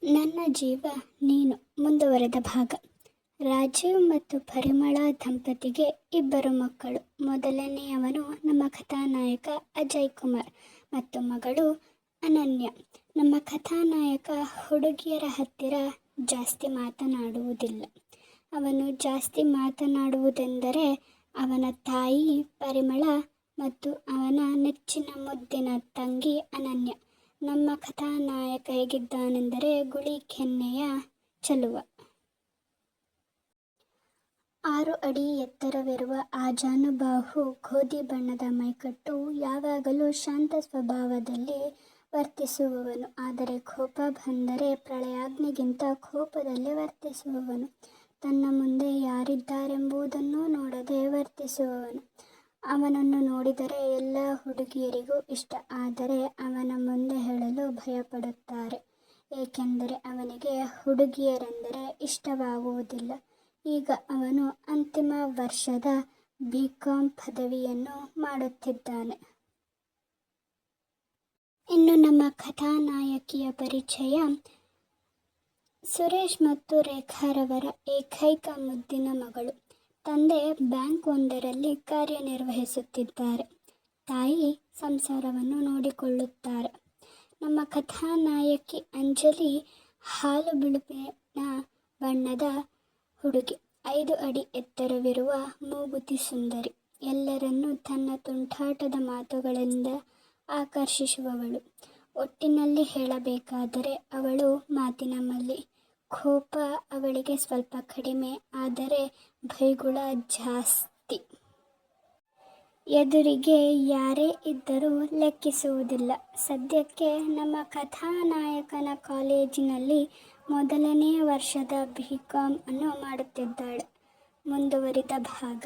ನನ್ನ ಜೀವ ನೀನು ಮುಂದುವರೆದ ಭಾಗ. ರಾಜೀವ್ ಮತ್ತು ಪರಿಮಳ ದಂಪತಿಗೆ ಇಬ್ಬರು ಮಕ್ಕಳು. ಮೊದಲನೆಯವನು ನಮ್ಮ ಕಥಾನಾಯಕ ಅಜಯ್ ಕುಮಾರ್ ಮತ್ತು ಮಗಳು ಅನನ್ಯ. ನಮ್ಮ ಕಥಾನಾಯಕ ಹುಡುಗಿಯರ ಹತ್ತಿರ ಜಾಸ್ತಿ ಮಾತನಾಡುವುದಿಲ್ಲ. ಅವನು ಜಾಸ್ತಿ ಮಾತನಾಡುವುದೆಂದರೆ ಅವನ ತಾಯಿ ಪರಿಮಳ ಮತ್ತು ಅವನ ನೆಚ್ಚಿನ ಮುದ್ದಿನ ತಂಗಿ ಅನನ್ಯ. ನಮ್ಮ ಕಥಾನಾಯಕ ಹೇಗಿದ್ದಾನೆಂದರೆ ಗುಳಿ ಕೆನ್ನೆಯ ಚಲುವ. 6 ಅಡಿ ಎತ್ತರವಿರುವ ಆಜಾನುಬಾಹು, ಗೋಧಿ ಬಣ್ಣದ ಮೈಕಟ್ಟು, ಯಾವಾಗಲೂ ಶಾಂತ ಸ್ವಭಾವದಲ್ಲಿ ವರ್ತಿಸುವವನು. ಆದರೆ ಕೋಪ ಬಂದರೆ ಪ್ರಳಯಾಗ್ನಿಗಿಂತ ಕೋಪದಲ್ಲಿ ವರ್ತಿಸುವವನು. ತನ್ನ ಮುಂದೆ ಯಾರಿದ್ದಾರೆಂಬುದನ್ನು ನೋಡದೆ ವರ್ತಿಸುವವನು. ಅವನನ್ನು ನೋಡಿದರೆ ಎಲ್ಲ ಹುಡುಗಿಯರಿಗೂ ಇಷ್ಟ. ಆದರೆ ಅವನ ಮುಂದೆ ಹೇಳಲು ಭಯಪಡುತ್ತಾರೆ, ಏಕೆಂದರೆ ಅವನಿಗೆ ಹುಡುಗಿಯರೆಂದರೆ ಇಷ್ಟವಾಗುವುದಿಲ್ಲ. ಈಗ ಅವನು ಅಂತಿಮ ವರ್ಷದ BCom ಪದವಿಯನ್ನು ಮಾಡುತ್ತಿದ್ದಾನೆ. ಇನ್ನು ನಮ್ಮ ಕಥಾನಾಯಕಿಯ ಪರಿಚಯ. ಸುರೇಶ್ ಮತ್ತು ರೇಖಾರವರ ಏಕೈಕ ಮುದ್ದಿನ ಮಗಳು. ತಂದೆ ಬ್ಯಾಂಕ್ ಒಂದರಲ್ಲಿ ಕಾರ್ಯನಿರ್ವಹಿಸುತ್ತಿದ್ದಾರೆ. ತಾಯಿ ಸಂಸಾರವನ್ನು ನೋಡಿಕೊಳ್ಳುತ್ತಾರೆ. ನಮ್ಮ ಕಥಾನಾಯಕಿ ಅಂಜಲಿ ಹಾಲು ಬಿಳುಪಿನ ಬಣ್ಣದ ಹುಡುಗಿ. 5 ಅಡಿ ಎತ್ತರವಿರುವ ಮೂಗುತಿ ಸುಂದರಿ. ಎಲ್ಲರನ್ನೂ ತನ್ನ ತುಂಟಾಟದ ಮಾತುಗಳಿಂದ ಆಕರ್ಷಿಸುವವಳು. ಒಟ್ಟಿನಲ್ಲಿ ಹೇಳಬೇಕಾದರೆ ಅವಳು ಮಾತಿನ ಮಲ್ಲಿ. ಕೋಪ ಅವಳಿಗೆ ಸ್ವಲ್ಪ ಕಡಿಮೆ, ಆದರೆ ಬೈಗುಳ ಜಾಸ್ತಿ. ಎದುರಿಗೆ ಯಾರೇ ಇದ್ದರೂ ಲೆಕ್ಕಿಸುವುದಿಲ್ಲ. ಸದ್ಯಕ್ಕೆ ನಮ್ಮ ಕಥಾನಾಯಕನ ಕಾಲೇಜಿನಲ್ಲಿ ಮೊದಲನೇ ವರ್ಷದ BCom ಅನ್ನು ಮಾಡುತ್ತಿದ್ದಾಳೆ. ಮುಂದುವರಿದ ಭಾಗ.